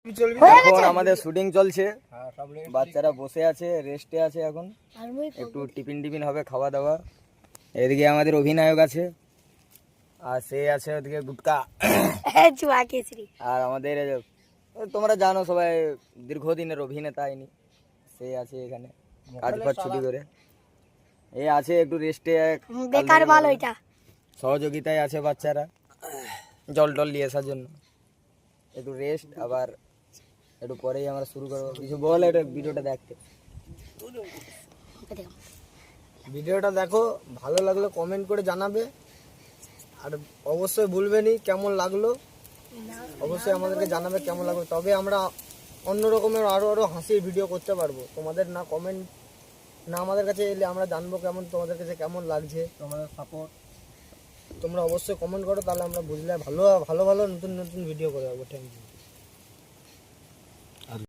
এখন আমাদের শুটিং চলছে, বাচ্চারা বসে আছে, রেস্টে আছে এখন। একটু টিফিন হবে, খাওয়া দাওয়া। এদিকে আমাদের অধিনায়ক আছে, আর সে আছে ওদিকে গুটকা। আর আমাদের তোমরা জানো সবাই দীর্ঘদিনের অভিনেতা ইনি, সে আছে এখানে কাজ ফাজ ছুটি করে। এ আছে একটু রেস্টে, বেকার মাল ওইটা। সহযোগিতায় আছে বাচ্চারা জল টল নিয়ে আসার জন্য। একটু রেস্ট, আবার একটু পরেই আমরা শুরু করবো। কিছু বল, এটা ভিডিওটা দেখতে। ভিডিওটা দেখো, ভালো লাগলো কমেন্ট করে জানাবে, আর অবশ্যই ভুলবেনি কেমন লাগলো, অবশ্যই আমাদেরকে জানাবে কেমন লাগলো। তবে আমরা অন্য রকমের আরো হাসির ভিডিও করতে পারবো। তোমাদের না কমেন্ট না আমাদের কাছে এলে আমরা জানবো কেমন তোমাদের কাছে কেমন লাগছে। তোমাদের সাপোর্ট তোমরা অবশ্যই কমেন্ট করো, তাহলে আমরা বুঝলে ভালো ভালো নতুন ভিডিও করে যাবো। Thank you.